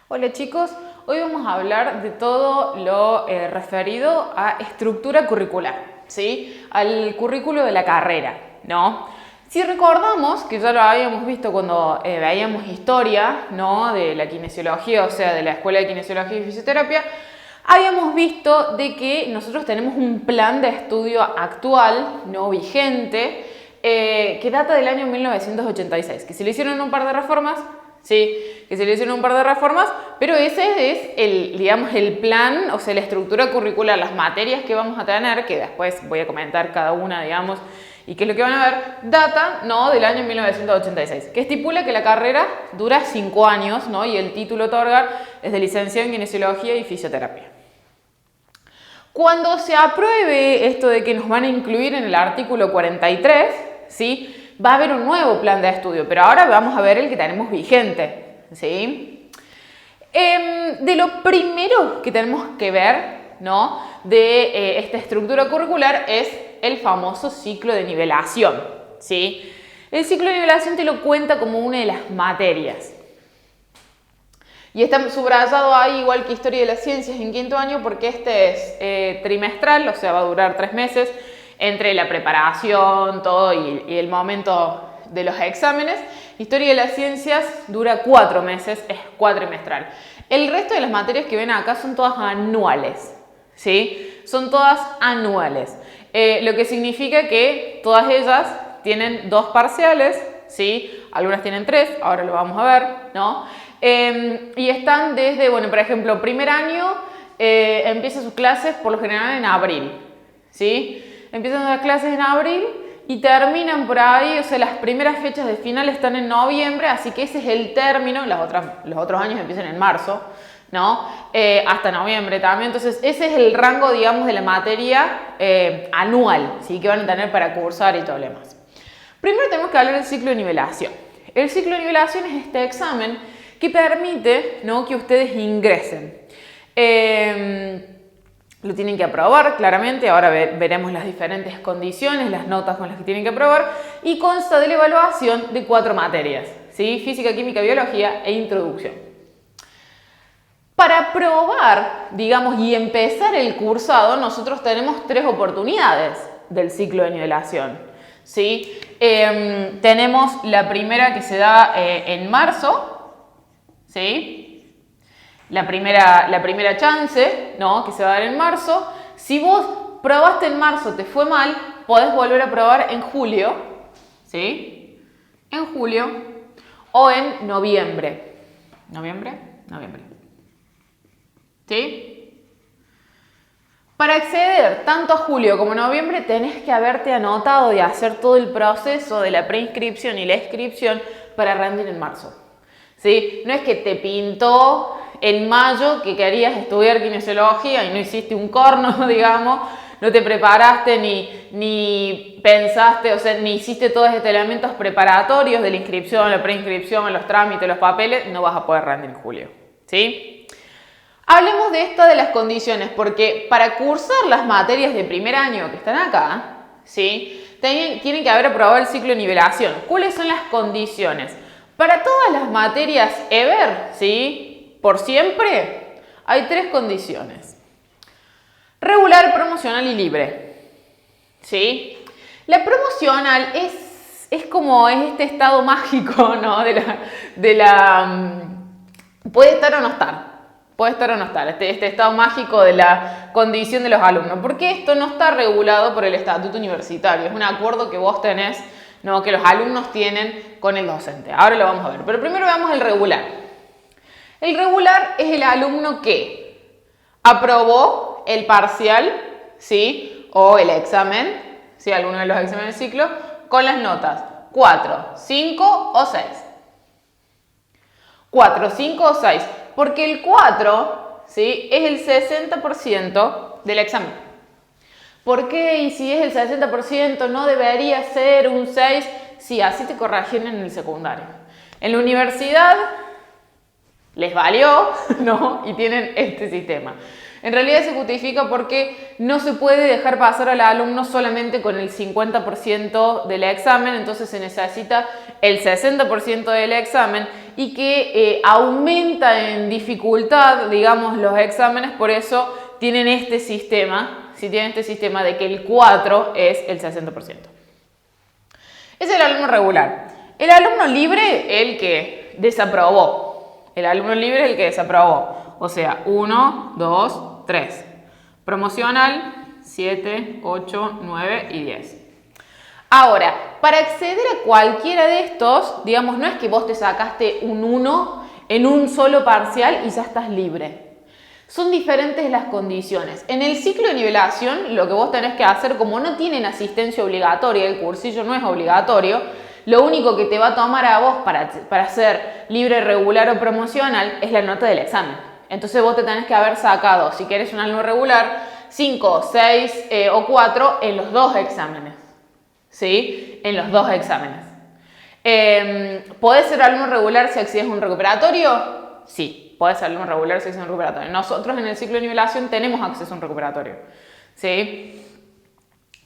Hola chicos, hoy vamos a hablar de todo lo referido a estructura curricular, ¿sí? Al currículo de la carrera, ¿no? Si recordamos, que ya lo habíamos visto cuando veíamos historia, ¿no? De la kinesiología, o sea, de la Escuela de Kinesiología y Fisioterapia, habíamos visto de que nosotros tenemos un plan de estudio actual, no vigente, que data del año 1986, que se le hicieron un par de reformas. Sí, que se le hicieron un par de reformas, pero ese es el plan, o sea, la estructura curricular, las materias que vamos a tener, que después voy a comentar cada una, digamos, y qué es lo que van a ver, data, ¿no? Del año 1986, que estipula que la carrera dura 5 años, ¿no? Y el título a otorgar es de licenciado en Kinesiología y Fisioterapia. Cuando se apruebe esto de que nos van a incluir en el artículo 43, ¿sí? Va a haber un nuevo plan de estudio, pero ahora vamos a ver el que tenemos vigente, ¿sí? De lo primero que tenemos que ver, ¿no? De esta estructura curricular es el famoso ciclo de nivelación, ¿sí? El ciclo de nivelación te lo cuenta como una de las materias. Y está subrayado ahí, igual que Historia de las Ciencias en quinto año, porque este es trimestral, o sea, va a durar 3 meses, entre la preparación, todo y el momento de los exámenes. Historia de las Ciencias dura 4 meses, es cuatrimestral. El resto de las materias que ven acá son todas anuales, ¿sí? Son todas anuales, lo que significa que todas ellas tienen 2 parciales, ¿sí? Algunas tienen 3, ahora lo vamos a ver, ¿no? Y están desde, bueno, por ejemplo, primer año empieza sus clases por lo general en abril, ¿sí? Empiezan las clases en abril y terminan por ahí, o sea, las primeras fechas de final están en noviembre, así que ese es el término, los otros años empiezan en marzo, ¿no? Hasta noviembre también, entonces ese es el rango, digamos, de la materia anual, ¿sí? Que van a tener para cursar y todo lo demás. Primero tenemos que hablar del ciclo de nivelación. El ciclo de nivelación es este examen que permite, ¿no? Que ustedes ingresen. Lo tienen que aprobar claramente, ahora veremos las diferentes condiciones, las notas con las que tienen que aprobar, y consta de la evaluación de 4 materias, ¿sí? Física, química, biología e introducción. Para aprobar, digamos, y empezar el cursado, nosotros tenemos 3 oportunidades del ciclo de nivelación, ¿sí? Tenemos la primera que se da en marzo, ¿sí? La primera chance, ¿no? Que se va a dar en marzo. Si vos probaste en marzo, te fue mal, podés volver a probar en julio, ¿sí? En julio o en noviembre. ¿Noviembre? Noviembre. ¿Sí? Para acceder tanto a julio como a noviembre tenés que haberte anotado y hacer todo el proceso de la preinscripción y la inscripción para rendir en marzo, ¿sí? No es que te pintó en mayo que querías estudiar kinesiología y no hiciste un corno, digamos, no te preparaste ni pensaste, o sea, ni hiciste todos estos elementos preparatorios de la inscripción, la preinscripción, los trámites, los papeles, no vas a poder rendir en julio, ¿sí? Hablemos de esta de las condiciones, porque para cursar las materias de primer año que están acá, ¿sí? Tienen que haber aprobado el ciclo de nivelación. ¿Cuáles son las condiciones? Para todas las materias EVER, ¿sí? Por siempre, hay 3 condiciones. Regular, promocional y libre, ¿sí? La promocional es como este estado mágico, ¿no? Puede estar o no estar. Puede estar o no estar, este estado mágico de la condición de los alumnos, porque esto no está regulado por el estatuto universitario, es un acuerdo que vos tenés, ¿no? Que los alumnos tienen con el docente. Ahora lo vamos a ver, pero primero veamos el regular. El regular es el alumno que aprobó el parcial, ¿sí? O el examen, ¿sí? Alguno de los exámenes del ciclo, con las notas 4, 5 o 6. 4, 5 o 6. Porque el 4, ¿sí? Es el 60% del examen. ¿Por qué? Y si es el 60%, no debería ser un 6. Sí, así te corrigieron en el secundario. En la universidad les valió, ¿no? Y tienen este sistema. En realidad se justifica porque no se puede dejar pasar al alumno solamente con el 50% del examen, entonces se necesita el 60% del examen y que aumenta en dificultad, digamos, los exámenes, por eso tienen este sistema, si tienen este sistema de que el 4 es el 60%. Es el alumno regular. El alumno libre, el que desaprobó. El alumno libre es el que desaprobó. O sea, 1, 2, 3. Promocional, 7, 8, 9 y 10. Ahora, para acceder a cualquiera de estos, digamos, no es que vos te sacaste un 1 en un solo parcial y ya estás libre. Son diferentes las condiciones. En el ciclo de nivelación, lo que vos tenés que hacer, como no tienen asistencia obligatoria, el cursillo no es obligatorio, lo único que te va a tomar a vos para ser libre, regular o promocional es la nota del examen. Entonces vos te tenés que haber sacado, si querés un alumno regular, 5, 6 o 4 en los 2 exámenes. ¿Sí? En los 2 exámenes. ¿Podés ser alumno regular si accedes a un recuperatorio? Sí. Puede ser alumno regular si es un recuperatorio. Nosotros en el ciclo de nivelación tenemos acceso a un recuperatorio. ¿Sí?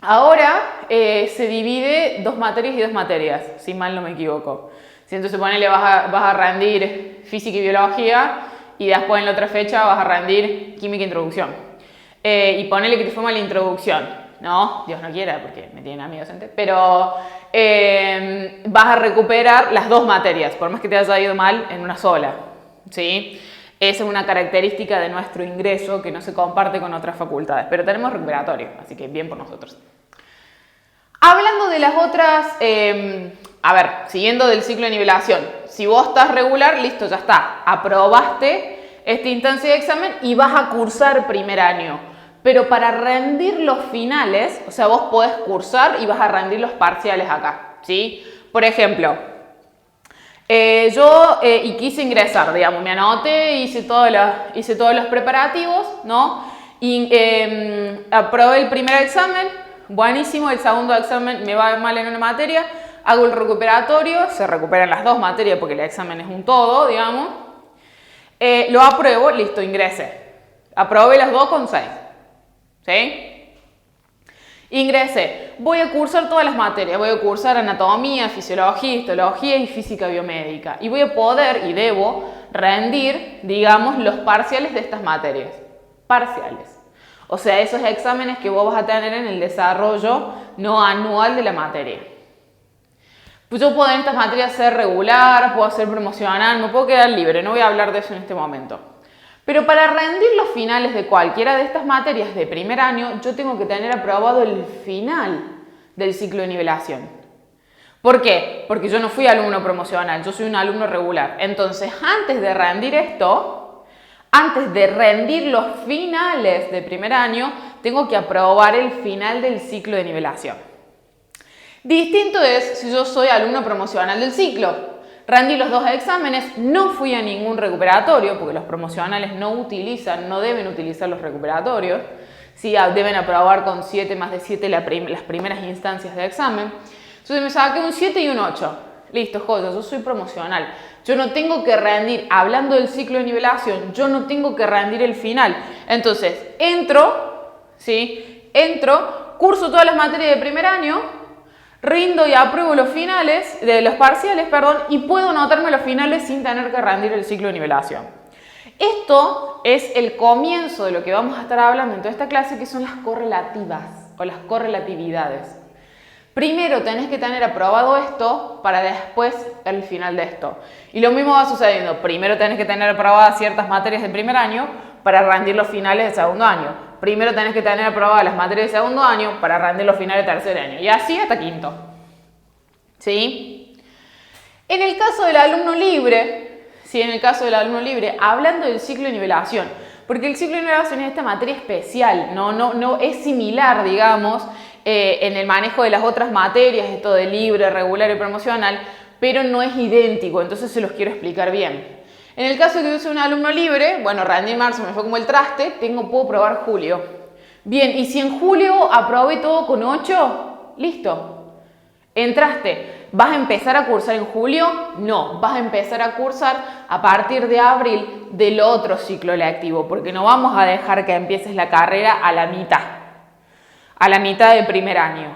Ahora se divide 2 materias y 2 materias, si mal no me equivoco. Si entonces ponele vas a rendir física y biología y después en la otra fecha vas a rendir química e introducción. Y ponele que te fue mal la introducción. No, Dios no quiera porque me tienen a mí docente, pero vas a recuperar las 2 materias, por más que te haya ido mal en una sola. ¿Sí? Esa es una característica de nuestro ingreso que no se comparte con otras facultades, pero tenemos recuperatorio, así que bien por nosotros. Hablando de las otras, siguiendo del ciclo de nivelación, si vos estás regular, listo, ya está, aprobaste esta instancia de examen y vas a cursar primer año, pero para rendir los finales, o sea, vos podés cursar y vas a rendir los parciales acá, ¿sí? Por ejemplo, yo quise ingresar, digamos, me anoté, hice todos los preparativos, ¿no? Y aprobé el primer examen, buenísimo, el segundo examen me va mal en una materia, hago el recuperatorio, se recuperan las 2 materias porque el examen es un todo, digamos. Lo apruebo, listo, ingresé. Aprobé las 2 con 6, ¿sí? Ingresé, voy a cursar todas las materias, voy a cursar anatomía, fisiología, histología y física biomédica y voy a poder y debo rendir, digamos, los parciales de estas materias, parciales. O sea, esos exámenes que vos vas a tener en el desarrollo no anual de la materia. Pues yo puedo en estas materias ser regular, puedo ser promocional, me puedo quedar libre, no voy a hablar de eso en este momento. Pero para rendir los finales de cualquiera de estas materias de primer año, yo tengo que tener aprobado el final del ciclo de nivelación. ¿Por qué? Porque yo no fui alumno promocional, yo soy un alumno regular. Entonces, antes de rendir esto, antes de rendir los finales de primer año, tengo que aprobar el final del ciclo de nivelación. Distinto es si yo soy alumno promocional del ciclo. Rendí los 2 exámenes, no fui a ningún recuperatorio, porque los promocionales no deben utilizar los recuperatorios, ¿sí? Deben aprobar con 7 más de 7 las primeras instancias de examen. Entonces me saqué un 7 y un 8. Listo, joya, yo soy promocional. Yo no tengo que rendir, hablando del ciclo de nivelación, yo no tengo que rendir el final. Entonces, entro, curso todas las materias de primer año, rindo y apruebo los parciales, y puedo anotarme los finales sin tener que rendir el ciclo de nivelación. Esto es el comienzo de lo que vamos a estar hablando en toda esta clase, que son las correlativas o las correlatividades. Primero tenés que tener aprobado esto para después el final de esto. Y lo mismo va sucediendo. Primero tenés que tener aprobadas ciertas materias de primer año para rendir los finales de segundo año. Primero tenés que tener aprobadas las materias de segundo año para rendir los finales de tercer año. Y así hasta quinto. ¿Sí? En el caso del alumno libre, hablando del ciclo de nivelación, porque el ciclo de nivelación es esta materia especial, no es similar, digamos, en el manejo de las otras materias, esto de libre, regular y promocional, pero no es idéntico, entonces se los quiero explicar bien. En el caso de que yo soy un alumno libre, bueno, rendí en marzo, me fue como el traste, puedo probar julio. Bien, y si en julio aprobé todo con 8, listo, entraste. ¿Vas a empezar a cursar en julio? No, vas a empezar a cursar a partir de abril del otro ciclo lectivo, porque no vamos a dejar que empieces la carrera a la mitad del primer año,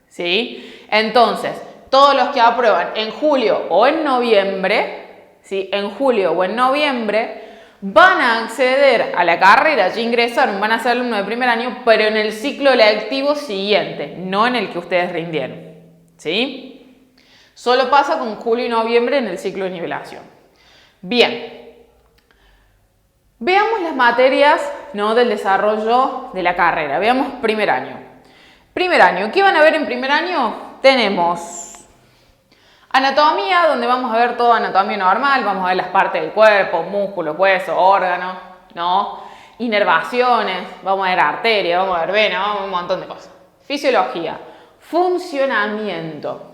¿sí? Entonces, todos los que aprueban en julio o en noviembre, ¿sí? En julio o en noviembre, van a acceder a la carrera, ya ingresaron, van a ser alumnos de primer año, pero en el ciclo lectivo siguiente, no en el que ustedes rindieron, ¿sí? Solo pasa con julio y noviembre en el ciclo de nivelación. Bien, veamos las materias, ¿no?, del desarrollo de la carrera. Veamos primer año. Primer año, ¿qué van a ver en primer año? Tenemos anatomía, donde vamos a ver toda anatomía normal, vamos a ver las partes del cuerpo, músculos, huesos, órganos, ¿no? Inervaciones, vamos a ver arteria, vamos a ver vena, vamos a ver un montón de cosas. Fisiología, funcionamiento.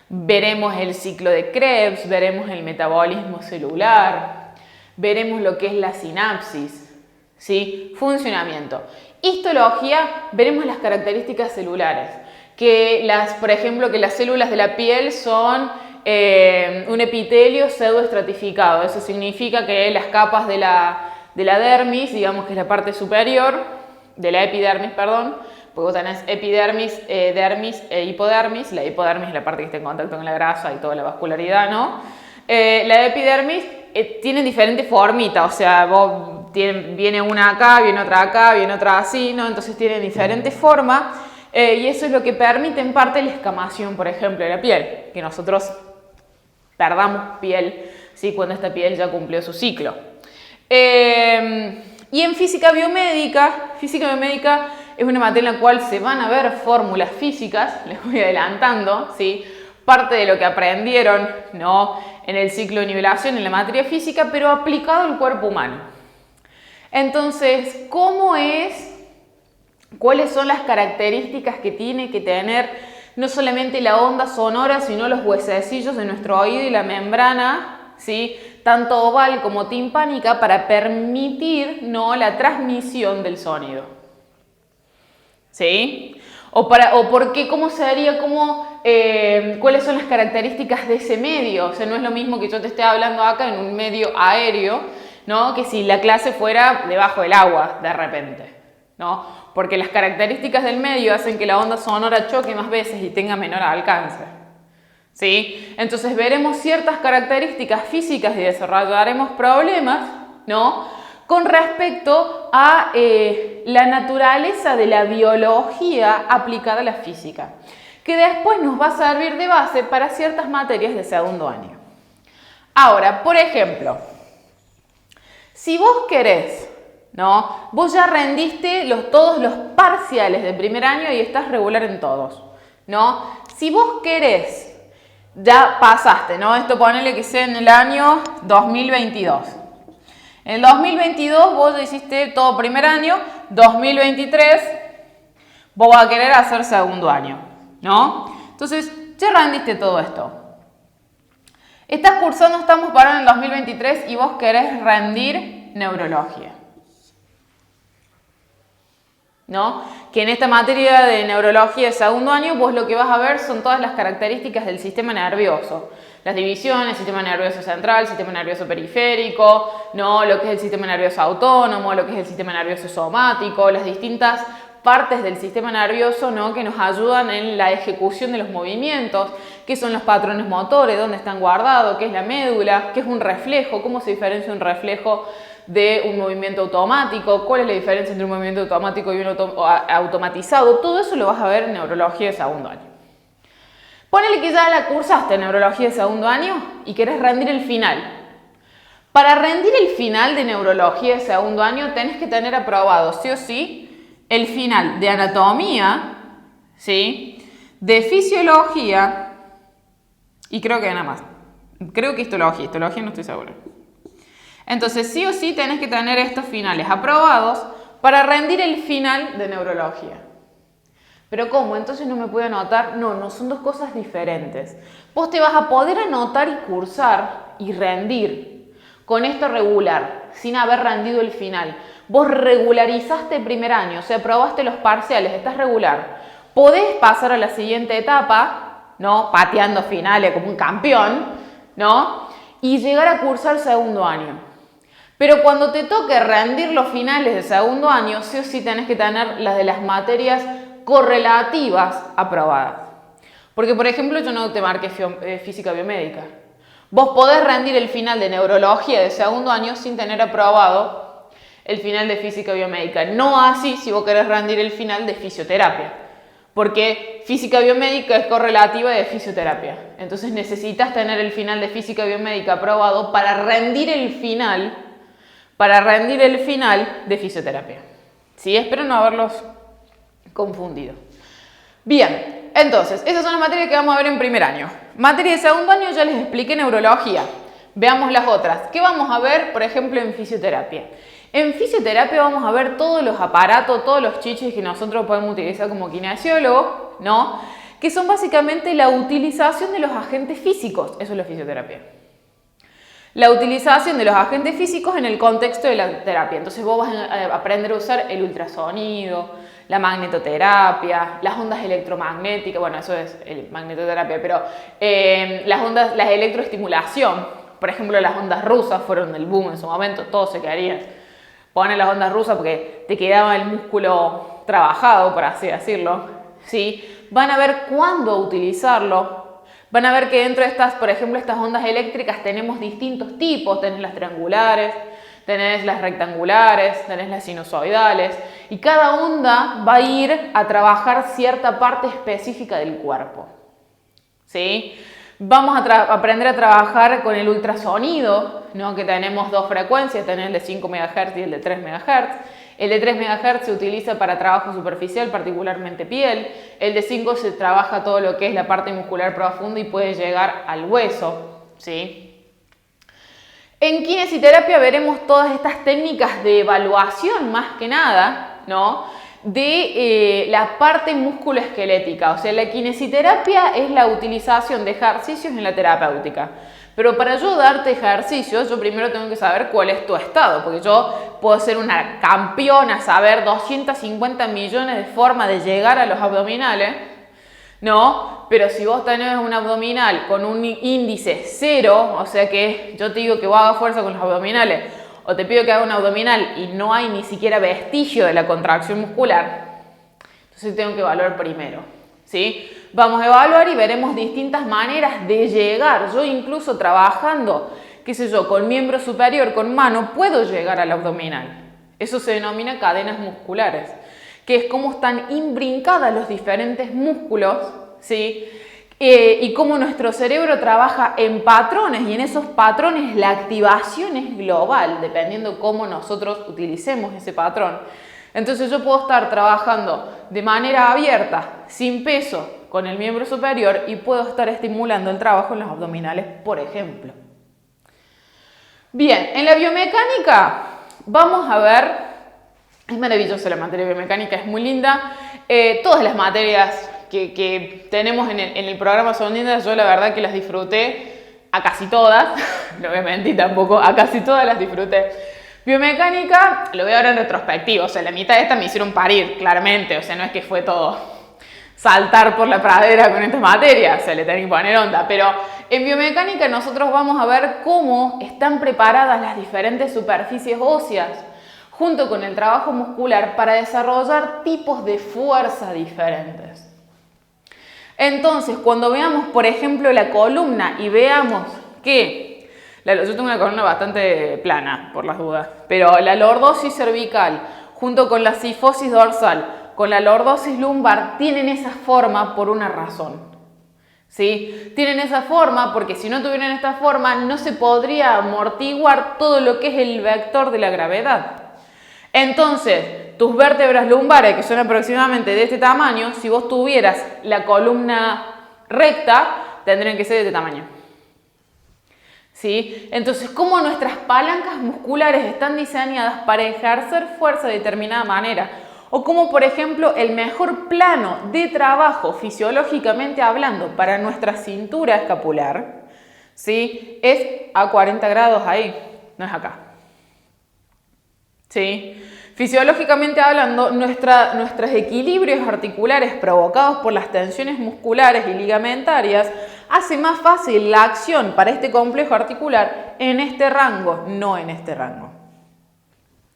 Veremos el ciclo de Krebs, veremos el metabolismo celular, veremos lo que es la sinapsis, ¿sí? Funcionamiento. Histología, veremos las características celulares. Por ejemplo, que las células de la piel son un epitelio pseudoestratificado. Eso significa que las capas de la dermis, digamos que es la parte superior, de la epidermis, perdón, porque vos tenés epidermis, dermis e hipodermis. La hipodermis es la parte que está en contacto con la grasa y toda la vascularidad, ¿no? La epidermis tiene diferentes formitas, o sea, viene una acá, viene otra acá, viene otra así, ¿no? Entonces tiene diferentes formas. Y eso es lo que permite en parte la escamación, por ejemplo, de la piel, que nosotros perdamos piel, ¿sí?, cuando esta piel ya cumplió su ciclo. Y en física biomédica es una materia en la cual se van a ver fórmulas físicas, les voy adelantando, ¿sí?, parte de lo que aprendieron, ¿no?, en el ciclo de nivelación en la materia física, pero aplicado al cuerpo humano. Entonces, ¿cuáles son las características que tiene que tener no solamente la onda sonora, sino los huesecillos de nuestro oído y la membrana, ¿sí?, tanto oval como timpánica, para permitir, ¿no?, la transmisión del sonido? ¿Sí? ¿Cuáles son las características de ese medio? O sea, no es lo mismo que yo te esté hablando acá en un medio aéreo, ¿no?, que si la clase fuera debajo del agua de repente, ¿no? Porque las características del medio hacen que la onda sonora choque más veces y tenga menor alcance, ¿sí? Entonces veremos ciertas características físicas y desarrollaremos problemas, ¿no?, con respecto a la naturaleza de la biología aplicada a la física, que después nos va a servir de base para ciertas materias de segundo año. Ahora, por ejemplo, si vos querés, ¿no?, vos ya rendiste todos los parciales del primer año y estás regular en todos, ¿no? Si vos querés, ya pasaste, ¿no? Esto ponele que sea en el año 2022. En el 2022 vos ya hiciste todo primer año, 2023 vos vas a querer hacer segundo año, ¿no? Entonces, ya rendiste todo esto. Estás cursando, estamos parados en el 2023 y vos querés rendir neurología, ¿no? Que en esta materia de neurología de segundo año vos lo que vas a ver son todas las características del sistema nervioso. Las divisiones, sistema nervioso central, sistema nervioso periférico, ¿no?, lo que es el sistema nervioso autónomo, lo que es el sistema nervioso somático, las distintas partes del sistema nervioso, ¿no?, que nos ayudan en la ejecución de los movimientos, qué son los patrones motores, dónde están guardados, qué es la médula, qué es un reflejo, cómo se diferencia un reflejo de un movimiento automático, cuál es la diferencia entre un movimiento automático y uno automatizado. Todo eso lo vas a ver en neurología de segundo año. Ponele que ya la cursaste en neurología de segundo año y querés rendir el final. Para rendir el final de neurología de segundo año tenés que tener aprobado sí o sí el final de anatomía, ¿sí?, de fisiología y creo que nada más. Creo que histología no estoy segura. Entonces sí o sí tenés que tener estos finales aprobados para rendir el final de neurología. ¿Pero cómo? Entonces no me puedo anotar. No, son dos cosas diferentes. Vos te vas a poder anotar y cursar y rendir con esto regular, sin haber rendido el final. Vos regularizaste el primer año, o sea, aprobaste los parciales, estás regular. Podés pasar a la siguiente etapa, ¿no?, pateando finales como un campeón, ¿no?, y llegar a cursar segundo año. Pero cuando te toque rendir los finales de segundo año, sí o sí tenés que tener las de las materias correlativas aprobadas. Porque, por ejemplo, yo no te marqué física biomédica. Vos podés rendir el final de neurología de segundo año sin tener aprobado el final de física biomédica. No así si vos querés rendir el final de fisioterapia, porque física biomédica es correlativa de fisioterapia. Entonces necesitas tener el final de física biomédica aprobado para rendir el final de fisioterapia. ¿Sí? Espero no haberlos confundido. Bien, entonces, esas son las materias que vamos a ver en primer año. Materia de segundo año ya les expliqué neurología. Veamos las otras. ¿Qué vamos a ver, por ejemplo, en fisioterapia? En fisioterapia vamos a ver todos los aparatos, todos los chiches que nosotros podemos utilizar como kinesiólogos, ¿no? Que son básicamente la utilización de los agentes físicos. Eso es la fisioterapia. La utilización de los agentes físicos en el contexto de la terapia. Entonces vos vas a aprender a usar el ultrasonido, la magnetoterapia, las ondas electromagnéticas, bueno, eso es magnetoterapia, pero la electroestimulación, por ejemplo, las ondas rusas fueron el boom en su momento, todos se querían poner las ondas rusas porque te quedaba el músculo trabajado, por así decirlo, ¿sí? Van a ver cuándo utilizarlo. Van a ver que dentro de estas, por ejemplo, estas ondas eléctricas tenemos distintos tipos, tenés las triangulares, tenés las rectangulares, tenés las sinusoidales y cada onda va a ir a trabajar cierta parte específica del cuerpo. ¿Sí? Vamos a aprender a trabajar con el ultrasonido, ¿no? Que tenemos dos frecuencias, tenés el de 5 MHz y el de 3 MHz. El de 3 MHz se utiliza para trabajo superficial, particularmente piel. El de 5 se trabaja todo lo que es la parte muscular profunda y puede llegar al hueso, ¿sí? En kinesiterapia veremos todas estas técnicas de evaluación, más que nada, ¿no? De la parte musculoesquelética. O sea, la kinesiterapia es la utilización de ejercicios en la terapéutica. Pero para yo darte ejercicios, yo primero tengo que saber cuál es tu estado, porque yo puedo ser una campeona, saber 250 millones de formas de llegar a los abdominales, ¿no? Pero si vos tenés un abdominal con un índice 0, o sea que yo te digo que vos hagas fuerza con los abdominales, o te pido que haga un abdominal y no hay ni siquiera vestigio de la contracción muscular, entonces tengo que evaluar primero, ¿sí? Vamos a evaluar y veremos distintas maneras de llegar. Yo incluso trabajando, qué sé yo, con miembro superior, con mano, puedo llegar al abdominal. Eso se denomina cadenas musculares, que es cómo están imbrincadas los diferentes músculos, ¿sí? Y cómo nuestro cerebro trabaja en patrones y en esos patrones la activación es global, dependiendo cómo nosotros utilicemos ese patrón. Entonces yo puedo estar trabajando de manera abierta, sin peso, con el miembro superior y puedo estar estimulando el trabajo en los abdominales, por ejemplo. Bien, en la biomecánica vamos a ver, es maravillosa la materia de biomecánica, es muy linda. Todas las materias que tenemos en el programa son lindas, yo la verdad que las disfruté a casi todas, no voy a mentir tampoco, a casi todas las disfruté. Biomecánica, lo veo ahora en retrospectiva, o sea, la mitad de esta me hicieron parir, claramente, o sea, no es que fue todo saltar por la pradera con estas materias, se le tiene que poner onda, pero en biomecánica nosotros vamos a ver cómo están preparadas las diferentes superficies óseas junto con el trabajo muscular para desarrollar tipos de fuerza diferentes. Entonces, cuando veamos, por ejemplo, la columna y veamos que, yo tengo una columna bastante plana, por las dudas, pero la lordosis cervical junto con la cifosis dorsal, con la lordosis lumbar, tienen esa forma por una razón, ¿sí? Tienen esa forma porque si no tuvieran esta forma no se podría amortiguar todo lo que es el vector de la gravedad. Entonces, tus vértebras lumbares, que son aproximadamente de este tamaño, si vos tuvieras la columna recta, tendrían que ser de este tamaño. ¿Sí? Entonces, ¿cómo nuestras palancas musculares están diseñadas para ejercer fuerza de determinada manera? O como, por ejemplo, el mejor plano de trabajo fisiológicamente hablando para nuestra cintura escapular, ¿sí? Es a 40 grados ahí, no es acá. ¿Sí? Fisiológicamente hablando, nuestros equilibrios articulares provocados por las tensiones musculares y ligamentarias hace más fácil la acción para este complejo articular en este rango, no en este rango.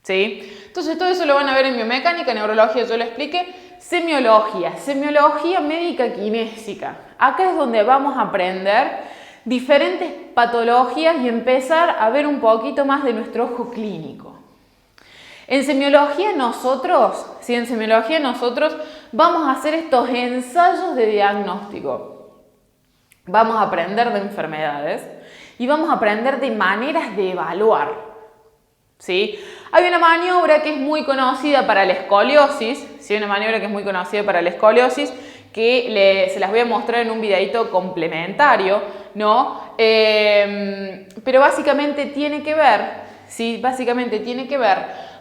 ¿Sí? Entonces todo eso lo van a ver en biomecánica, neurología, yo lo expliqué. Semiología médica kinésica. Acá es donde vamos a aprender diferentes patologías y empezar a ver un poquito más de nuestro ojo clínico. En semiología nosotros vamos a hacer estos ensayos de diagnóstico. Vamos a aprender de enfermedades y vamos a aprender de maneras de evaluar. ¿Sí? Hay una maniobra que es muy conocida para la escoliosis, ¿sí? Que se las voy a mostrar en un videito complementario, ¿no? Pero básicamente tiene que ver, ¿sí?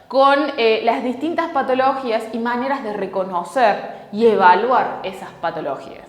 Con las distintas patologías y maneras de reconocer y evaluar esas patologías.